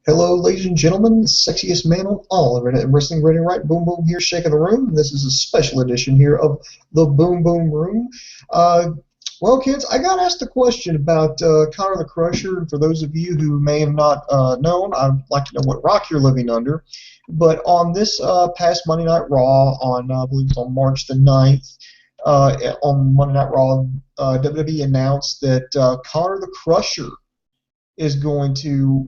Hello, ladies and gentlemen, the sexiest man on all internet wrestling radio right. Boom Boom here, shaking the room. This is a special edition here of the Boom Boom Room. Uh, well, kids, I got asked a question about Connor the Crusher, and for those of you who may have not known, I'd like to know what rock you're living under. But on this past Monday Night Raw, I believe it's on March the 9th, on Monday Night Raw, WWE announced that Connor the Crusher is going to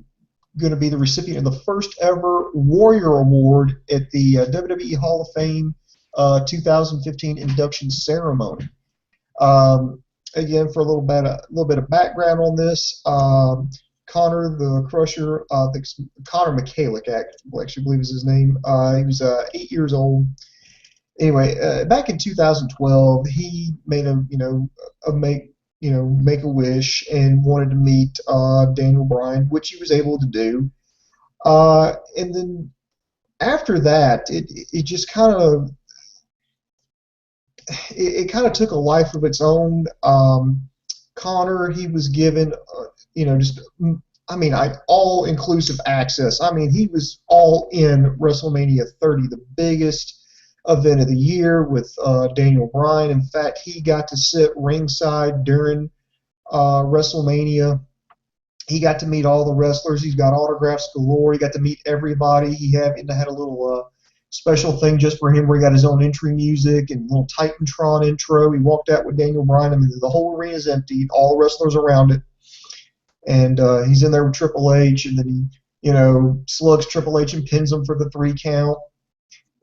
be the recipient of the first ever Warrior Award at the WWE Hall of Fame 2015 induction ceremony. Again, for a little bit of background on this, Connor the Crusher, Connor Michalik, actually believe is his name. He was 8 years old. Anyway, back in 2012, he made make a wish and wanted to meet Daniel Bryan, which he was able to do. And then after that, it just kind of took a life of its own. Connor, he was given, just all inclusive access. I mean, he was all in WrestleMania 30, the biggest event of the year with Daniel Bryan. In fact, he got to sit ringside during WrestleMania. He got to meet all the wrestlers. He's got autographs galore. He got to meet everybody. He had a little special thing just for him where he got his own entry music and a little Titantron intro. He walked out with Daniel Bryan. I mean, the whole arena is empty. All the wrestlers around it. And he's in there with Triple H, and then he, slugs Triple H and pins him for the 3 count.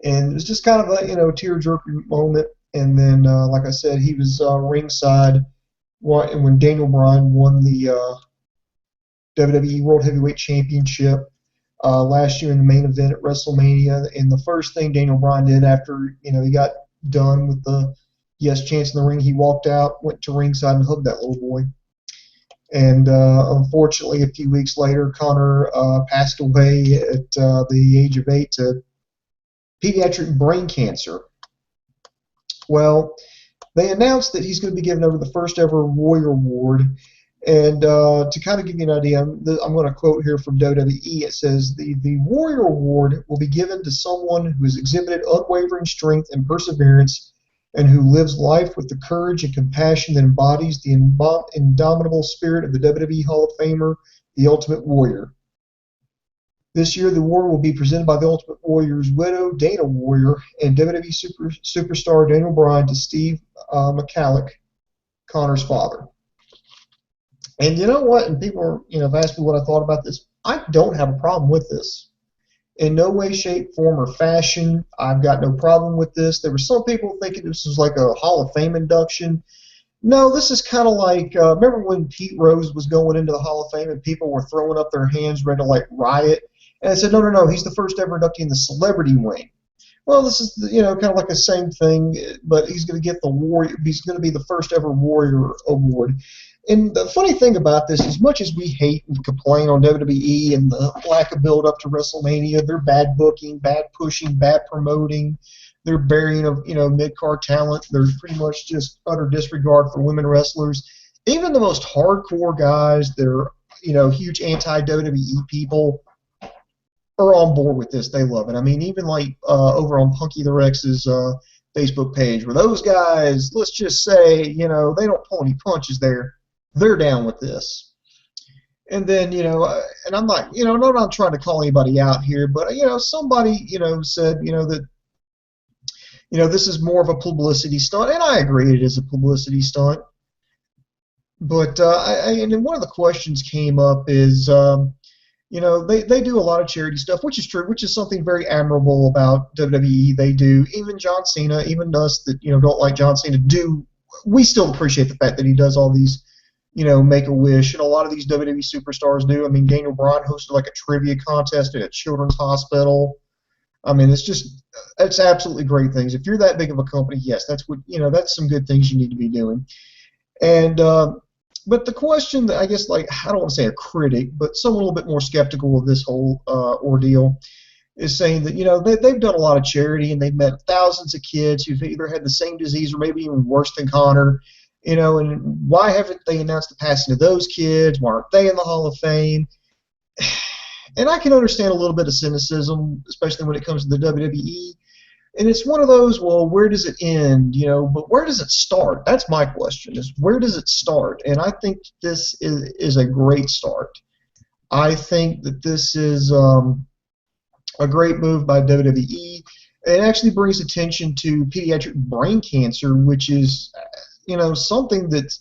And it was just kind of a, tear-jerking moment. And then, like I said, he was ringside when Daniel Bryan won the WWE World Heavyweight Championship last year in the main event at WrestleMania. And the first thing Daniel Bryan did after, he got done with the yes chance in the ring, he walked out, went to ringside, and hugged that little boy. And unfortunately, a few weeks later, Connor passed away at the age of 8 to pediatric brain cancer. Well, they announced that he's going to be given over the first ever Warrior Award. And to kind of give you an idea, I'm going to quote here from WWE. It says, the Warrior Award will be given to someone who has exhibited unwavering strength and perseverance and who lives life with the courage and compassion that embodies the indomitable spirit of the WWE Hall of Famer, the Ultimate Warrior. This year, the award will be presented by the Ultimate Warrior's widow, Dana Warrior, and WWE superstar Daniel Bryan to Steve Michalik, Connor's father. And you know what? And people have asked me what I thought about this. I don't have a problem with this. In no way, shape, form, or fashion, I've got no problem with this. There were some people thinking this was like a Hall of Fame induction. No, this is kind of like, remember when Pete Rose was going into the Hall of Fame and people were throwing up their hands ready to riot? And I said, no, he's the first ever inductee in the celebrity wing. Well, this is, kind of like the same thing, but he's going to get the Warrior. He's going to be the first ever Warrior Award. And the funny thing about this, as much as we hate and complain on WWE and the lack of build up to WrestleMania, their bad booking, bad pushing, bad promoting, their burying of mid-card talent, there's pretty much just utter disregard for women wrestlers. Even the most hardcore guys, they're huge anti-WWE people, are on board with this. They love it. I mean, even over on Punky the Rex's Facebook page, where those guys, let's just say, they don't pull any punches there. They're down with this. And then, and I'm not, not trying to call anybody out here, but, somebody, said, that, this is more of a publicity stunt, and I agree it is a publicity stunt. But, and then one of the questions came up is, they do a lot of charity stuff, which is true, which is something very admirable about WWE. They do. Even John Cena, even us that, don't like John Cena, we still appreciate the fact that he does all these, Make-A-Wish, and a lot of these WWE superstars do. I mean, Daniel Bryan hosted a trivia contest at a children's hospital. I mean, it's absolutely great things. If you're that big of a company, yes, that's that's some good things you need to be doing. And, but the question that I guess, I don't want to say a critic, but someone a little bit more skeptical of this whole ordeal is saying that, they've done a lot of charity and they've met thousands of kids who've either had the same disease or maybe even worse than Connor. And why haven't they announced the passing of those kids? Why aren't they in the Hall of Fame? And I can understand a little bit of cynicism, especially when it comes to the WWE. And it's one of those, well, where does it end? But where does it start? That's my question, is where does it start? And I think this is a great start. I think that this is a great move by WWE. It actually brings attention to pediatric brain cancer, which is, something that's,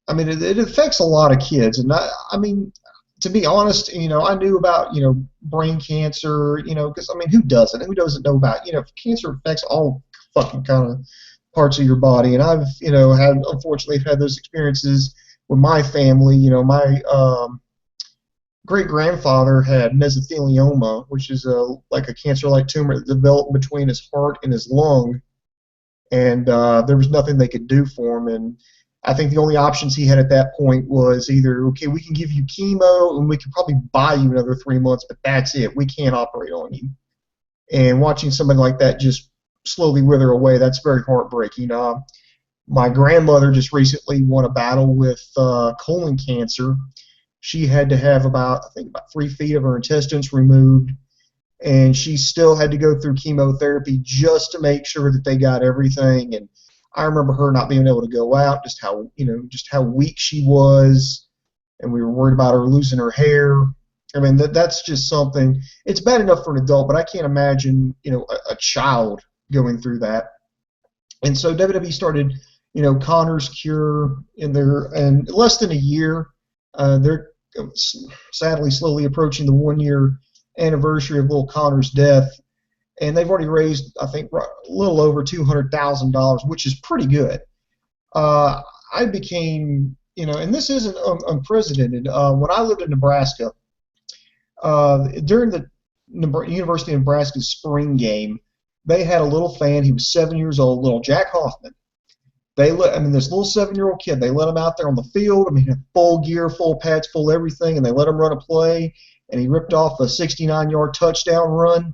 I mean, it affects a lot of kids. And I mean, to be honest, I knew about, brain cancer, because, I mean, who doesn't? Who doesn't know about, cancer affects all fucking kind of parts of your body. And I've, unfortunately, had those experiences with my family. Great-grandfather had mesothelioma, which is like a cancer-like tumor that developed between his heart and his lung, and there was nothing they could do for him. And I think the only options he had at that point was either, okay, we can give you chemo and we can probably buy you another 3 months, but that's it. We can't operate on you. And watching somebody like that just slowly wither away, that's very heartbreaking. My grandmother just recently won a battle with colon cancer. She had to have about 3 feet of her intestines removed, and she still had to go through chemotherapy just to make sure that they got everything. And I remember her not being able to go out, just how weak she was, and we were worried about her losing her hair. I mean, that's just something. It's bad enough for an adult, but I can't imagine, a child going through that. And so WWE started, Connor's Cure in less than a year. They're sadly slowly approaching the 1-year anniversary of little Connor's death, and they've already raised, I think, a little over $200,000, which is pretty good. I became, and this isn't unprecedented. When I lived in Nebraska, during the University of Nebraska's spring game, they had a little fan. He was 7 years old, little Jack Hoffman. This little 7-year-old kid, they let him out there on the field. I mean, full gear, full pads, full everything, and they let him run a play, and he ripped off a 69-yard touchdown run.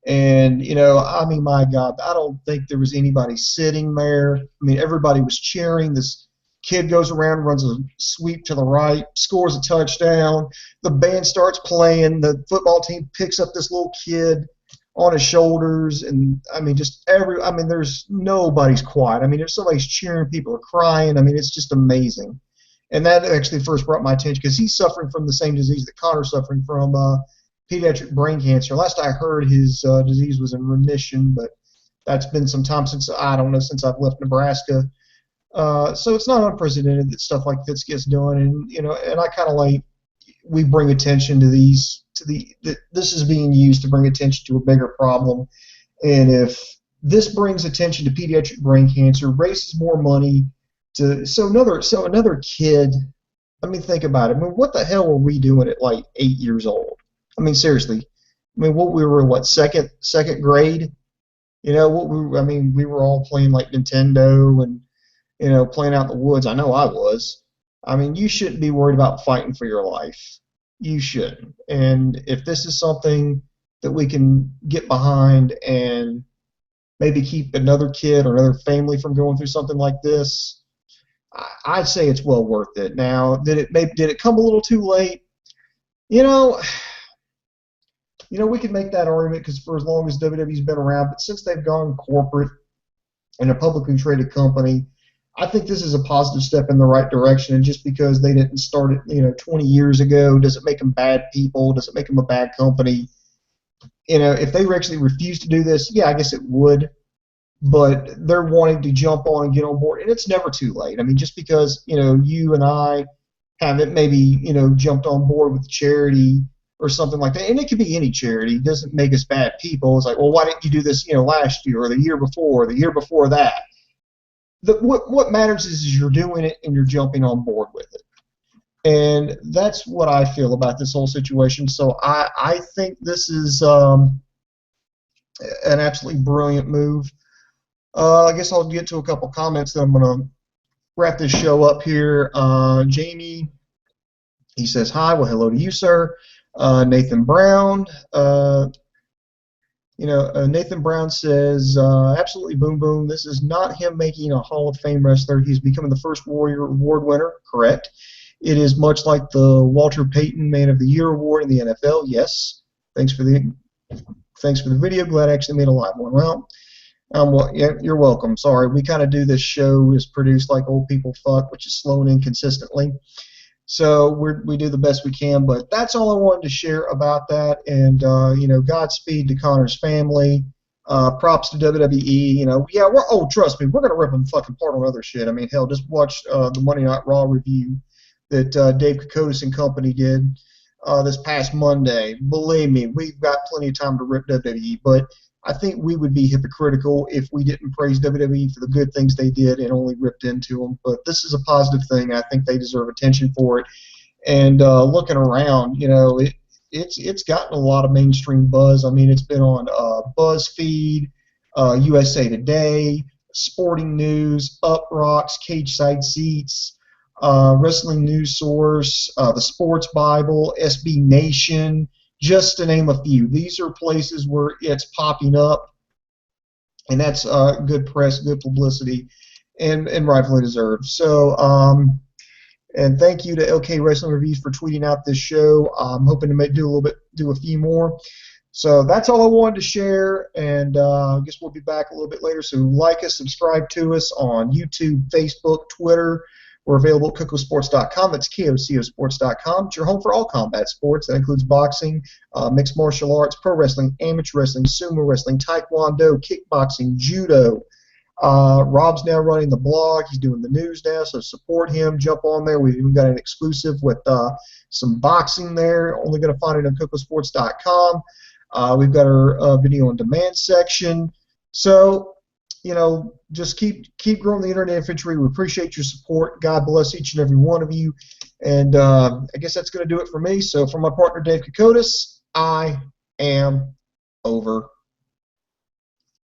And, I mean, my God, I don't think there was anybody sitting there. I mean, everybody was cheering. This kid goes around, runs a sweep to the right, scores a touchdown. The band starts playing. The football team picks up this little kid on his shoulders, and I mean, there's nobody's quiet. I mean, if somebody's cheering, people are crying. I mean, it's just amazing. And that actually first brought my attention because he's suffering from the same disease that Connor's suffering from, pediatric brain cancer. Last I heard, his disease was in remission, but that's been some time since I've left Nebraska. So it's not unprecedented that stuff like this gets done, and I kind of like we bring attention to this is being used to bring attention to a bigger problem. And if this brings attention to pediatric brain cancer, raises more money so another kid. I mean, think about it. I mean, what the hell were we doing at like 8 years old? I mean, seriously. I mean, we were second grade? We were all playing like Nintendo and playing out in the woods. I know I was. I mean, you shouldn't be worried about fighting for your life. You shouldn't. And if this is something that we can get behind and maybe keep another kid or another family from going through something like this, I'd say it's well worth it. Now, did it come a little too late? We could make that argument because for as long as WWE's been around, but since they've gone corporate and a publicly traded company, I think this is a positive step in the right direction. And just because they didn't start it, 20 years ago, does it make them bad people? Does it make them a bad company? If they actually refuse to do this, yeah, I guess it would. But they're wanting to jump on and get on board, and it's never too late. I mean, just because you and I haven't maybe jumped on board with charity or something like that, and it could be any charity, it doesn't make us bad people. It's like, well, why didn't you do this last year or the year before or the year before that? What matters is you're doing it and you're jumping on board with it. And that's what I feel about this whole situation. So I think this is an absolutely brilliant move. I guess I'll get to a couple comments, then I'm going to wrap this show up here. Jamie, he says, hi. Well, hello to you, sir. Nathan Brown. Nathan Brown says, absolutely boom boom. This is not him making a Hall of Fame wrestler. He's becoming the first Warrior Award winner. Correct. It is much like the Walter Payton Man of the Year award in the NFL. Yes. Thanks for the video. Glad I actually made a live one. Well, yeah, you're welcome. Sorry, we kind of do this show is produced like old people fuck, which is slow and inconsistently. So we do the best we can, but that's all I wanted to share about that. And Godspeed to Connor's family. Props to WWE. Yeah, trust me, we're gonna rip them fucking apart on other shit. I mean, hell, just watch the Monday Night Raw review that Dave KocoSports and company did this past Monday. Believe me, we've got plenty of time to rip WWE, but I think we would be hypocritical if we didn't praise WWE for the good things they did and only ripped into them. But this is a positive thing. I think they deserve attention for it. And looking around, it's gotten a lot of mainstream buzz. I mean, it's been on BuzzFeed, USA Today, Sporting News, Up Rocks, Cage Side Seats, Wrestling News Source, the Sports Bible, SB Nation, just to name a few. These are places where it's popping up, and that's good press, good publicity, and rightfully deserved. So, and thank you to LK Wrestling Reviews for tweeting out this show. I'm hoping to do a few more. So that's all I wanted to share, and I guess we'll be back a little bit later. So like us, subscribe to us on YouTube, Facebook, Twitter. We're available at KocoSports.com. That's KocoSports.com. It's your home for all combat sports. That includes boxing, mixed martial arts, pro wrestling, amateur wrestling, sumo wrestling, taekwondo, kickboxing, judo. Rob's now running the blog. He's doing the news now, so support him. Jump on there. We've even got an exclusive with some boxing there. Only going to find it on KocoSports.com. We've got our video on demand section. So, just keep growing the internet infantry. We appreciate your support. God bless each and every one of you. And I guess that's going to do it for me. So, for my partner, Dave KocoSports, I am